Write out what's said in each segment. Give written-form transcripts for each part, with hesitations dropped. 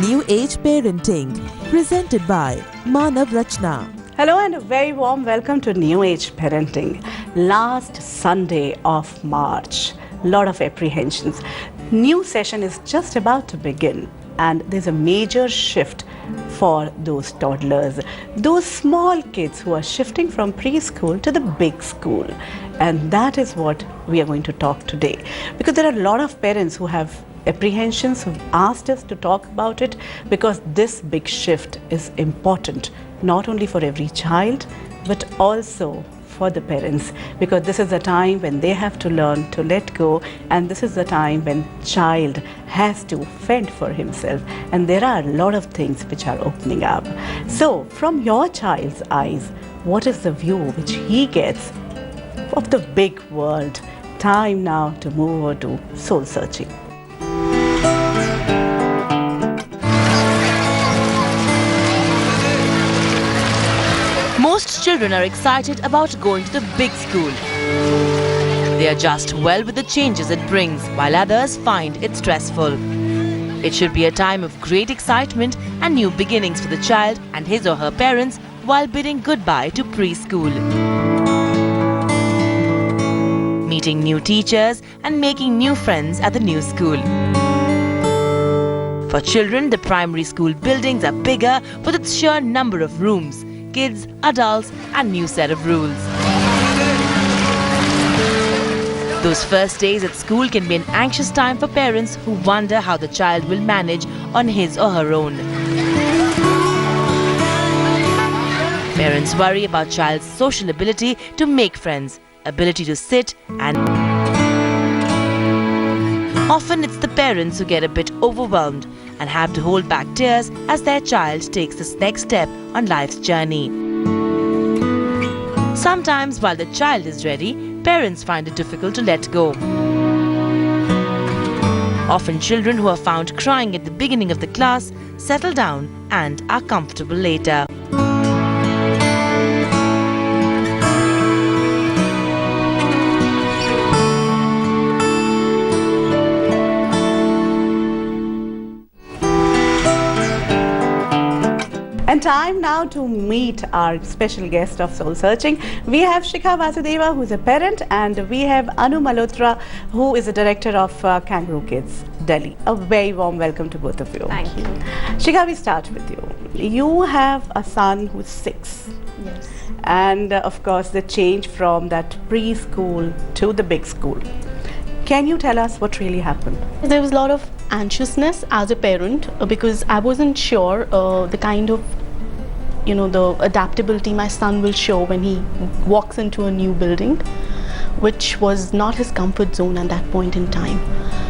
New Age Parenting, presented by Manav Rachna. Hello and a very warm welcome to New Age Parenting. Last Sunday of March, lot of apprehensions. New session is just about to begin and there's a major shift for those toddlers, those small kids who are shifting from preschool to the big school. And that is what we are going to talk today, because there are a lot of parents who have apprehensions, who've asked us to talk about it, because this big shift is important not only for every child but also for the parents, because this is the time when they have to learn to let go, and this is the time when child has to fend for himself, and there are a lot of things which are opening up. So from your child's eyes, what is the view which he gets of the big world? Time now to move over to soul searching. Most children are excited about going to the big school. They adjust well with the changes it brings, while others find it stressful. It should be a time of great excitement and new beginnings for the child and his or her parents while bidding goodbye to preschool. Meeting new teachers and making new friends at the new school. For children, the primary school buildings are bigger with its sheer number of rooms, kids, adults, and new set of rules. Those first days at school can be an anxious time for parents who wonder how the child will manage on his or her own. Parents worry about child's social ability to make friends, ability to sit, and often it's the parents who get a bit overwhelmed and have to hold back tears as their child takes this next step on life's journey. Sometimes while the child is ready, parents find it difficult to let go. Often children who are found crying at the beginning of the class settle down and are comfortable later. And time now to meet our special guest of Soul Searching. We have Shikha Vasudeva, who is a parent, and we have Anu Malhotra, who is the director of Kangaroo Kids, Delhi. A very warm welcome to both of you. Thank you. Shikha, we start with you. You have a son who's 6. Yes. And of course, the change from that preschool to the big school. Can you tell us what really happened? There was a lot of anxiousness as a parent because I wasn't sure the kind of the adaptability my son will show when he walks into a new building, which was not his comfort zone at that point in time.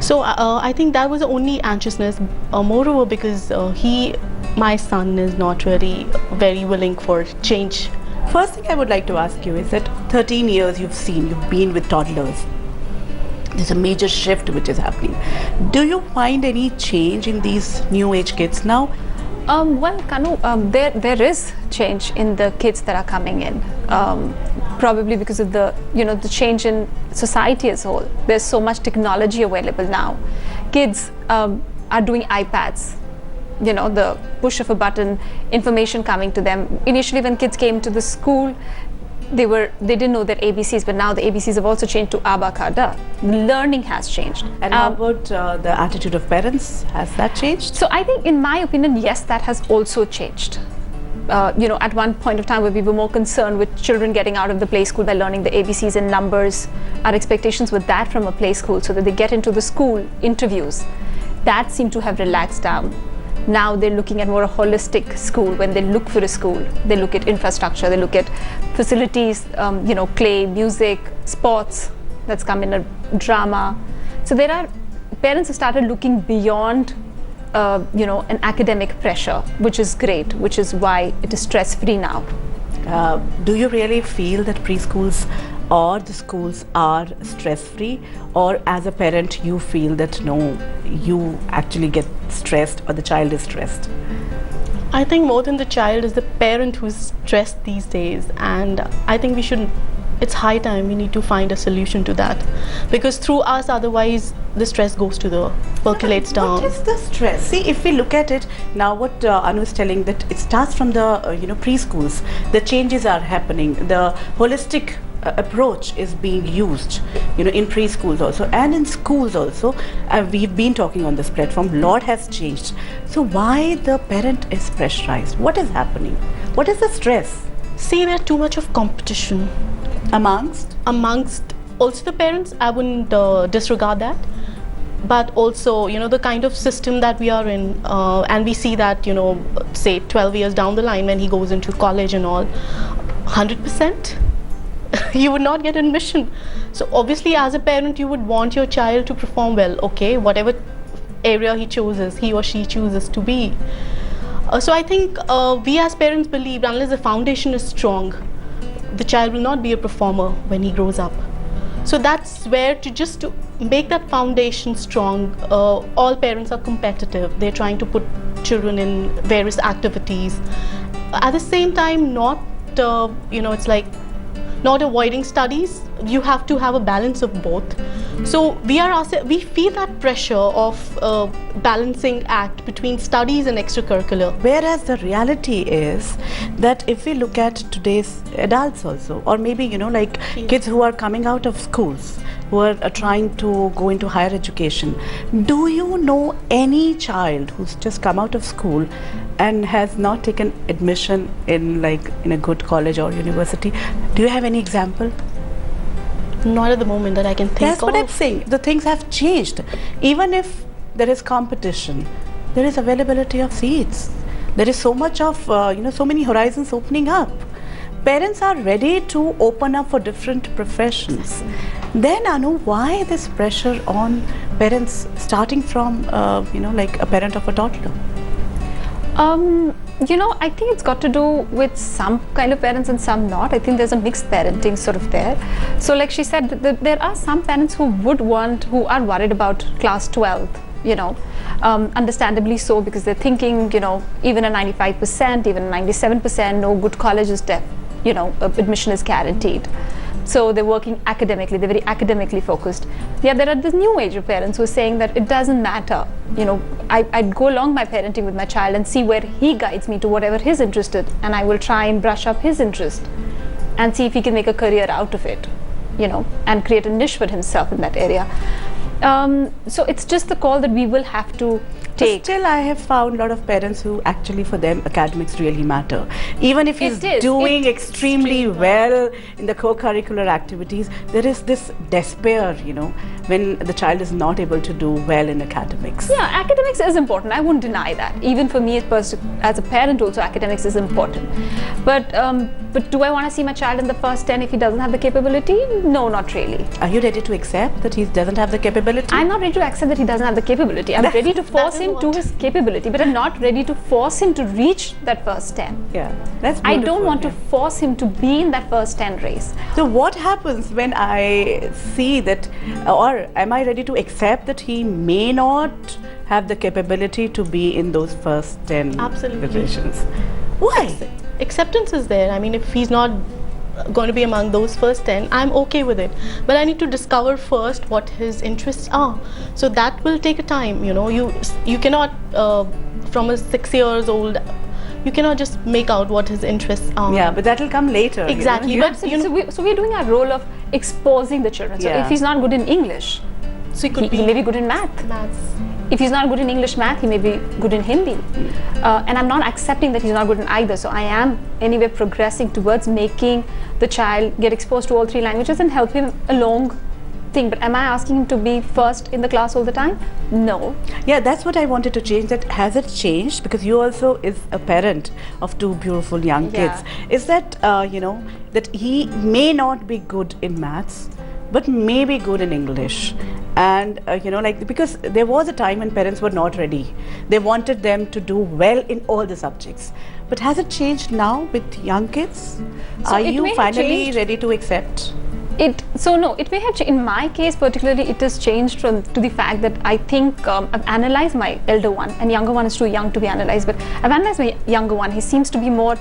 So I think that was the only anxiousness, moreover because my son is not really very willing for change. First thing I would like to ask you is that 13 years you've been with toddlers. There's a major shift which is happening. Do you find any change in these new age kids now? Well, Kanu, there is change in the kids that are coming in, probably because of the change in society as a whole. There's so much technology available now. Kids are doing iPads, the push of a button, information coming to them. Initially, when kids came to the school, they didn't know their ABCs, but now the ABCs have also changed to Abacada. Learning has changed. And how about the attitude of parents? Has that changed? So I think, in my opinion, yes, that has also changed. At one point of time where we were more concerned with children getting out of the play school by learning the ABCs and numbers, our expectations with that from a play school, so that they get into the school interviews, that seemed to have relaxed down. Now they're looking at more a holistic school. When they look for a school, they look at infrastructure, they look at facilities, play, music, sports, that's come in a drama. So parents have started looking beyond, an academic pressure, which is great, which is why it is stress-free now. Do you really feel that preschools or the schools are stress-free, or as a parent you feel that no, you actually get stressed or the child is stressed? I think more than the child is the parent who's stressed these days, and I think we should it's high time we need to find a solution to that, because through us otherwise the stress goes to the percolates down. What is the stress? See, if we look at it now, what Anu is telling, that it starts from the preschools. The changes are happening. The holistic approach is being used, in preschools also and in schools also. We've been talking on this platform. Lot has changed. So why the parent is pressurized? What is happening? What is the stress? See, there's too much of competition Amongst also the parents. I wouldn't disregard that, but also the kind of system that we are in, and we see that say 12 years down the line when he goes into college and all, 100% you would not get admission. So obviously as a parent you would want your child to perform well, okay, whatever area he or she chooses to be. So I think we as parents believe unless the foundation is strong, the child will not be a performer when he grows up. So that's where to make that foundation strong, all parents are competitive. They're trying to put children in various activities. At the same time, it's like not avoiding studies. You have to have a balance of both. So we feel that pressure of balancing act between studies and extracurricular. Whereas the reality is that if we look at today's adults also, or maybe kids who are coming out of schools, who are trying to go into higher education, do you know any child who's just come out of school and has not taken admission in a good college or university? Do you have any example? Not at the moment that I can think That's of. what I'm saying. The things have changed. Even if there is competition, there is availability of seats. There is so much of, so many horizons opening up. Parents are ready to open up for different professions. Then, Anu, why this pressure on parents starting from, a parent of a toddler? I think it's got to do with some kind of parents and some not. I think there's a mixed parenting sort of there. So like she said, there are some parents who are worried about class 12, understandably so, because they're thinking, even a 95%, even a 97%, no good college is admission is guaranteed. So they're working academically, they're very academically focused. Yeah, there are this new age of parents who are saying that it doesn't matter. I'd go along my parenting with my child and see where he guides me to whatever he's interested, and I will try and brush up his interest and see if he can make a career out of it, and create a niche for himself in that area. So it's just the call that we will have to take. Still, I have found a lot of parents who actually, for them, academics really matter. Even if he's doing extremely well in the co-curricular activities, there is this despair, when the child is not able to do well in academics. Yeah, academics is important. I won't deny that. Even for me as a parent also, academics is important. But do I want to see my child in the first 10 if he doesn't have the capability? No, not really. Are you ready to accept that he doesn't have the capability? I'm not ready to accept that he doesn't have the capability. I'm ready to force him to his capability, but I'm not ready to force him to reach that first 10. Yeah, that's beautiful. I don't want to force him to be in that first 10 race. So what happens when I see that, or am I ready to accept that he may not have the capability to be in those first 10 positions? Why? Acceptance is there. I mean, if he's not going to be among those first 10, I'm okay with it, but I need to discover first what his interests are. So that will take a time. You cannot from a 6 years old, you cannot just make out what his interests are. Yeah, but that will come later. Exactly. But so we're doing our role of exposing the children. So if he's not good in English, so he may be good in maths. If he's not good in English math, he may be good in Hindi. And I'm not accepting that he's not good in either. So I am anyway progressing towards making the child get exposed to all 3 languages and help him along thing. But am I asking him to be first in the class all the time? No. Yeah, that's what I wanted to change. That has it changed? Because you also is a parent of 2 beautiful young kids. Is that, that he may not be good in maths, but may be good in English. And because there was a time when parents were not ready. They wanted them to do well in all the subjects. But has it changed now with young kids? So Are you finally ready to accept? It may have in my case particularly, it has changed to the fact that I think I've analyzed my elder one, and younger one is too young to be analyzed, but I've analyzed my younger one. He seems to be more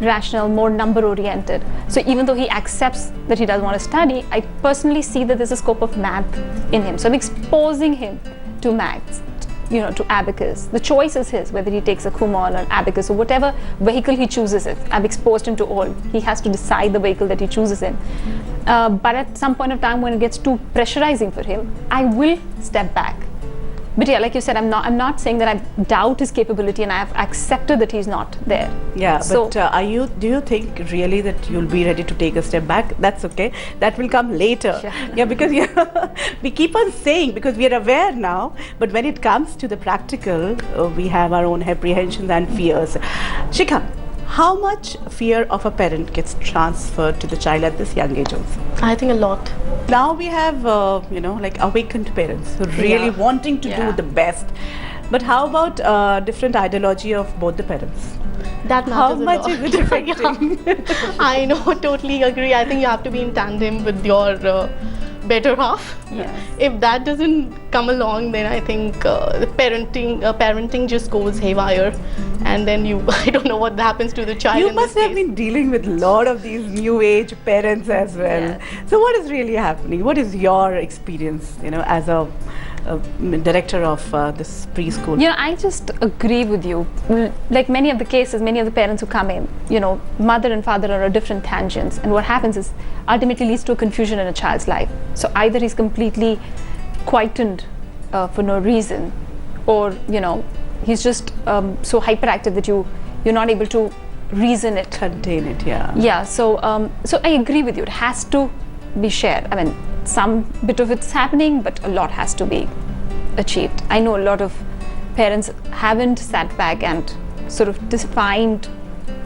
rational, more number oriented. So even though he accepts that he doesn't want to study, I personally see that there's a scope of math in him. So I'm exposing him to maths, to abacus. The choice is his, whether he takes a Kumon or an abacus or whatever vehicle he chooses it. I've exposed him to all. He has to decide the vehicle that he chooses in. But at some point of time when it gets too pressurizing for him, I will step back. But yeah, like you said, I'm not saying that I doubt his capability, and I've accepted that he's not there. Yeah, so, but do you think really that you'll be ready to take a step back? That's okay. That will come later. Sure. Yeah, because we keep on saying, because we are aware now, but when it comes to the practical, we have our own apprehensions and fears. Shikha, how much fear of a parent gets transferred to the child at this young age also? I think a lot. Now we have, like awakened parents who really wanting to do the best. But how about different ideology of both the parents? That matters How a much lot. is it affecting? I know, totally agree. I think you have to be in tandem with your better half. Yes. If that doesn't come along, then I think the parenting just goes haywire, and then I don't know what happens to the child. You in must this have case. been dealing with a lot of these new age parents as well. Yeah. So what is really happening? What is your experience, as a director of this preschool? I just agree with you. Like many of the cases, many of the parents who come in, mother and father are on different tangents, and what happens is ultimately leads to a confusion in a child's life. So either he's completely quietened for no reason, or he's just so hyperactive that you're not able to reason it, Contain it, yeah. yeah. So I agree with you, it has to be shared. I mean, some bit of it's happening, but a lot has to be achieved. I know a lot of parents haven't sat back and sort of defined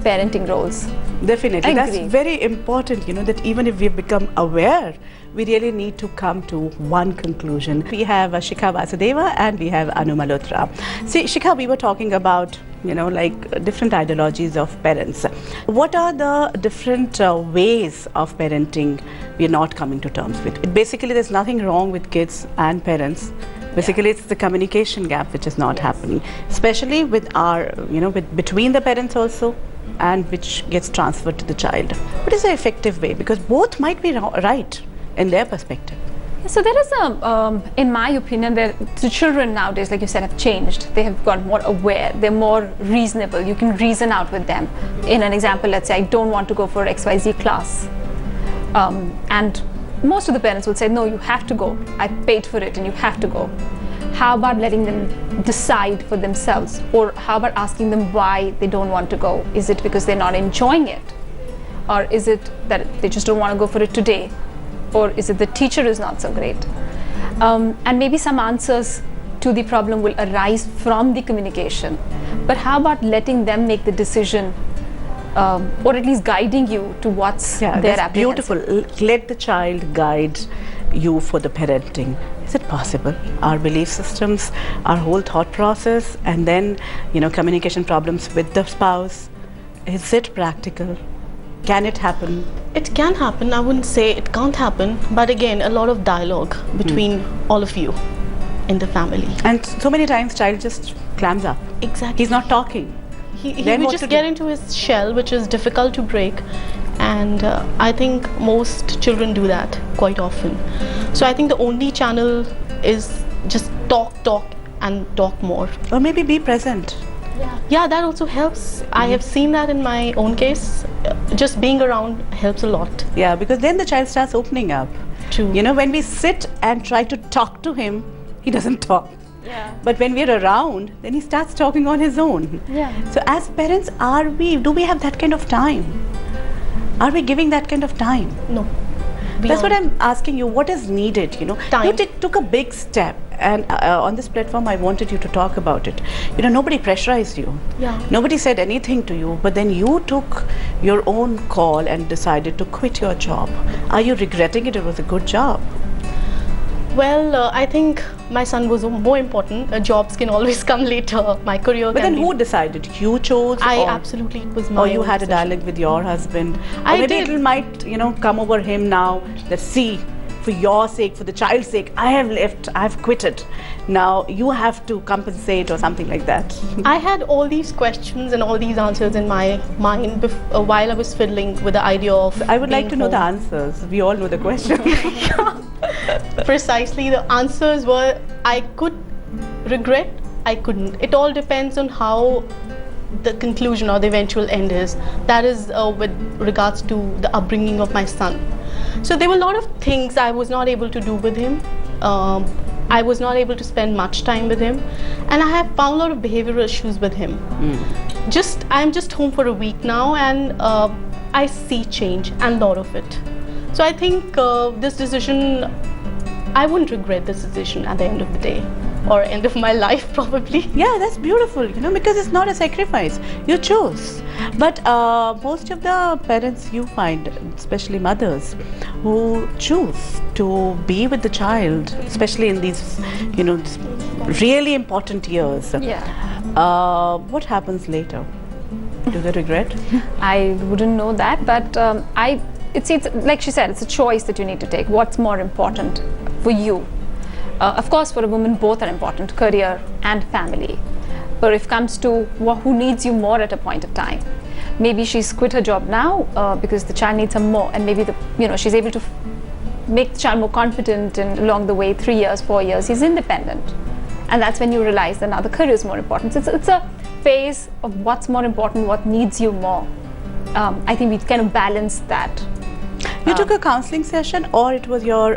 parenting roles. Definitely. I That's agree. very important, that even if we've become aware, we really need to come to one conclusion. We have Shikha Vasudeva and we have Anu Malhotra. See, Shikha, we were talking about, like different ideologies of parents. What are the different ways of parenting we're not coming to terms with? Basically, there's nothing wrong with kids and parents. Basically, it's the communication gap which is not happening, especially with our, between the parents also, and which gets transferred to the child. What is the effective way? Because both might be right in their perspective. So there is in my opinion, the children nowadays, like you said, have changed. They have got more aware. They're more reasonable. You can reason out with them. In an example, let's say I don't want to go for XYZ class, and most of the parents would say, no, you have to go. I paid for it and you have to go. How about letting them decide for themselves? Or how about asking them why they don't want to go? Is it because they're not enjoying it? Or is it that they just don't want to go for it today? Or is it the teacher is not so great? And maybe some answers to the problem will arise from the communication. But how about letting them make the decision, or at least guiding you to what's their that's apprehension? beautiful. Let the child guide you for the parenting. Is it possible? Our belief systems, our whole thought process, and then communication problems with the spouse. Is it practical? Can it happen? It can happen. I wouldn't say it can't happen, but again, a lot of dialogue between all of you in the family. And so many times child just clams up. Exactly. He's not talking. He Then would what just to get do? into his shell, which is difficult to break, and I think most children do that quite often. So I think the only channel is just talk and talk more. Or maybe be present. Yeah, that also helps. I have seen that in my own case. Just being around helps a lot. Yeah, because then the child starts opening up. True. When we sit and try to talk to him, he doesn't talk. Yeah. But when we're around, then he starts talking on his own. Yeah. So as parents, do we have that kind of time? Are we giving that kind of time? No. That's what I'm asking you. What is needed? Time. You took a big step, and on this platform, I wanted you to talk about it. Nobody pressurized you. Yeah. Nobody said anything to you, but then you took your own call and decided to quit your job. Are you regretting it? It was a good job. Well, I think my son was more important. Jobs can always come later. My career. But can then who decided? You chose? I or, absolutely, it was my Or you own had a decision. dialogue with your husband? Or I maybe did. it might, come over him now that, see, for your sake, for the child's sake, I have left, I have quitted. Now you have to compensate or something like that. I had all these questions and all these answers in my mind while I was fiddling with the idea of. I would like being to know the home. answers. We all know the question. Precisely, the answers were I could regret, I couldn't. It all depends on how the conclusion or the eventual end is. That is with regards to the upbringing of my son. So there were a lot of things I was not able to do with him. I was not able to spend much time with him, and I have found a lot of behavioral issues with him. I'm just home for a week now, and I see change and a lot of it. So I think this decision, I wouldn't regret this decision at the end of the day, or end of my life probably. Yeah, that's beautiful, because it's not a sacrifice. You chose. But most of the parents you find, especially mothers, who choose to be with the child, especially in these, really important years. Yeah. What happens later? Do they regret? I wouldn't know that, but it's like she said, it's a choice that you need to take. What's more important for you? Of course, for a woman, both are important, career and family. But if it comes to who needs you more at a point of time, maybe she's quit her job now because the child needs her more, and maybe she's able to make the child more confident, and along the way, 3 years, 4 years, he's independent, and that's when you realize that now the career is more important. So it's a phase of what's more important, what needs you more. I think we kind of balance that. You took a counseling session, or it was your,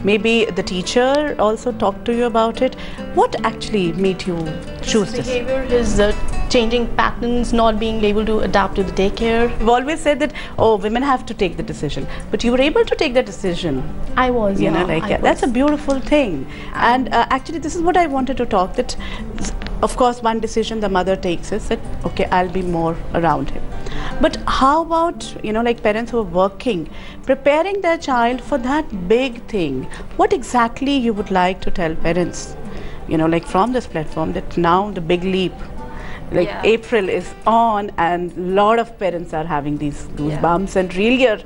maybe the teacher also talked to you about it. What actually made you choose this? Behavior, his changing patterns, not being able to adapt to the daycare. We've always said that, women have to take the decision. But you were able to take the decision. I was, That's a beautiful thing. And actually, this is what I wanted to talk, that, of course, one decision the mother takes is that, okay, I'll be more around him. But how about, parents who are working, preparing their child for that big thing? What exactly you would like to tell parents, from this platform, that now the big leap, April is on, and a lot of parents are having these goosebumps and really are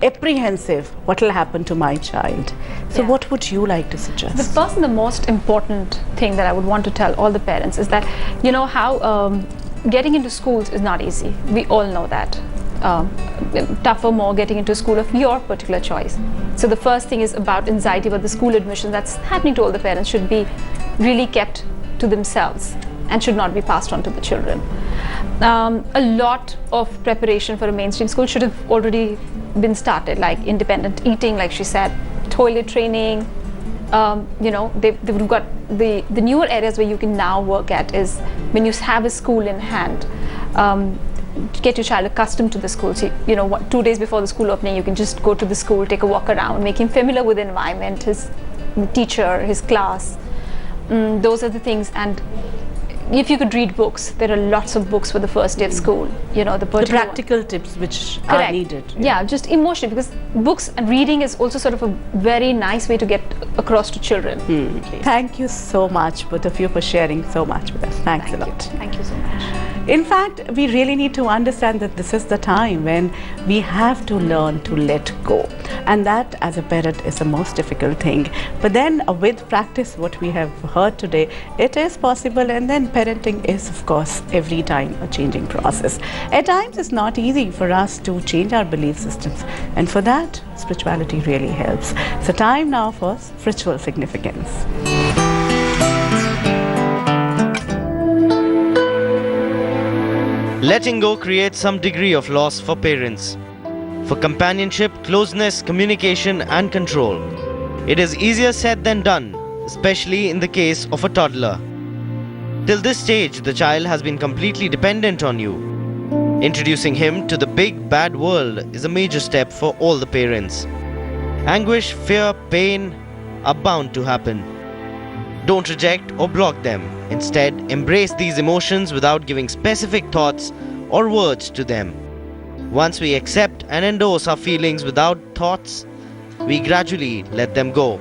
apprehensive, what will happen to my child? So what would you like to suggest? The first and the most important thing that I would want to tell all the parents is that, how getting into schools is not easy. We all know that. Tougher more getting into a school of your particular choice. So the first thing is about anxiety about the school admission that's happening to all the parents should be really kept to themselves and should not be passed on to the children. A lot of preparation for a mainstream school should have already been started, like independent eating, like she said, toilet training. They would have got the newer areas where you can now work at is when you have a school in hand. Get your child accustomed to the school. So, 2 days before the school opening, you can just go to the school, take a walk around, make him familiar with the environment, his teacher, his class. Those are the things. And if you could read books, there are lots of books for the first day of school. The practical tips which are needed. Yeah, just emotionally, because books and reading is also sort of a very nice way to get across to children. Thank you so much, both of you, for sharing so much with us. Thanks a lot. Thank you so much. In fact, we really need to understand that this is the time when we have to learn to let go. And that, as a parent, is the most difficult thing. But then with practice, what we have heard today, it is possible. And then parenting is, of course, every time a changing process. At times, it's not easy for us to change our belief systems. And for that, spirituality really helps. So time now for spiritual significance. Letting go creates some degree of loss for parents. For companionship, closeness, communication and control. It is easier said than done, especially in the case of a toddler. Till this stage, the child has been completely dependent on you. Introducing him to the big bad world is a major step for all the parents. Anguish, fear, pain are bound to happen. Don't reject or block them. Instead, embrace these emotions without giving specific thoughts or words to them. Once we accept and endorse our feelings without thoughts, we gradually let them go.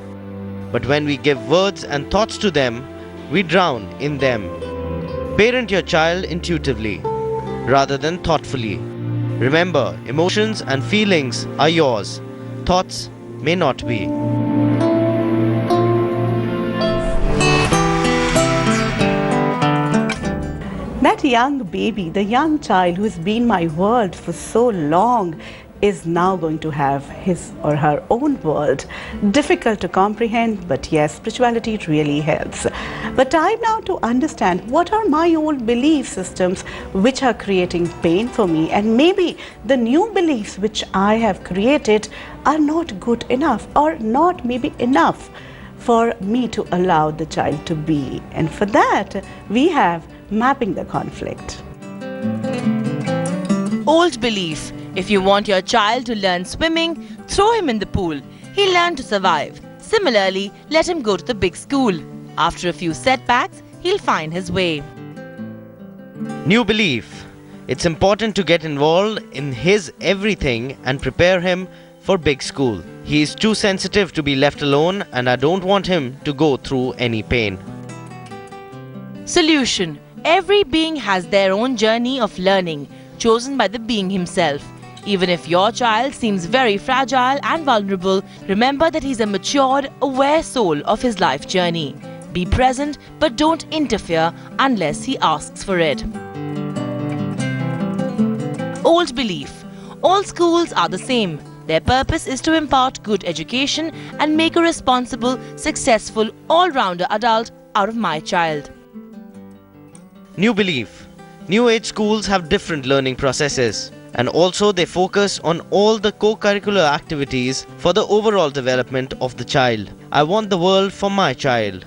But when we give words and thoughts to them, we drown in them. Parent your child intuitively rather than thoughtfully. Remember, emotions and feelings are yours. Thoughts may not be. That young baby, the young child who's been my world for so long, is now going to have his or her own world. Difficult to comprehend, but yes, spirituality really helps. But time now to understand what are my old belief systems which are creating pain for me, and maybe the new beliefs which I have created are not good enough or not maybe enough for me to allow the child to be. And for that, we have mapping the conflict. Old belief. If you want your child to learn swimming, throw him in the pool. He'll learn to survive. Similarly, let him go to the big school. After a few setbacks, he'll find his way. New belief. It's important to get involved in his everything and prepare him for big school. He is too sensitive to be left alone, and I don't want him to go through any pain. Solution. Every being has their own journey of learning, chosen by the being himself. Even if your child seems very fragile and vulnerable, remember that he's a matured, aware soul of his life journey. Be present, but don't interfere unless he asks for it. Old belief. All schools are the same. Their purpose is to impart good education and make a responsible, successful, all-rounder adult out of my child. New belief. New age schools have different learning processes, and also they focus on all the co-curricular activities for the overall development of the child. I want the world for my child.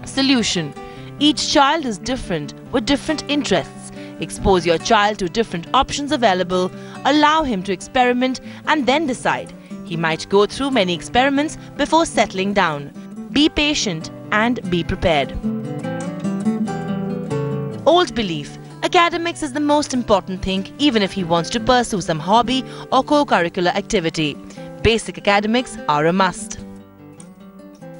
Solution. Each child is different with different interests. Expose your child to different options available, allow him to experiment and then decide. He might go through many experiments before settling down. Be patient and be prepared. Old belief. Academics is the most important thing even if he wants to pursue some hobby or co-curricular activity. Basic academics are a must.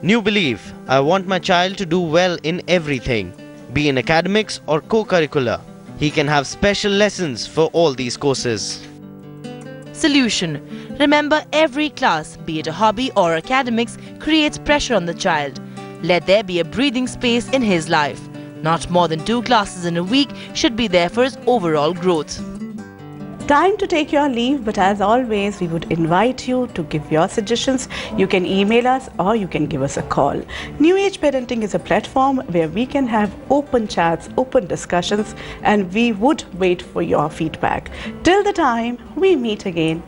New belief. I want my child to do well in everything, be in academics or co-curricular. He can have special lessons for all these courses. Solution. Remember, every class, be it a hobby or academics, creates pressure on the child. Let there be a breathing space in his life. Not more than 2 classes in a week should be there for his overall growth. Time to take your leave, but as always, we would invite you to give your suggestions. You can email us or you can give us a call. New Age Parenting is a platform where we can have open chats, open discussions, and we would wait for your feedback. Till the time we meet again,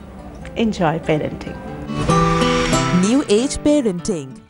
enjoy parenting. New Age Parenting.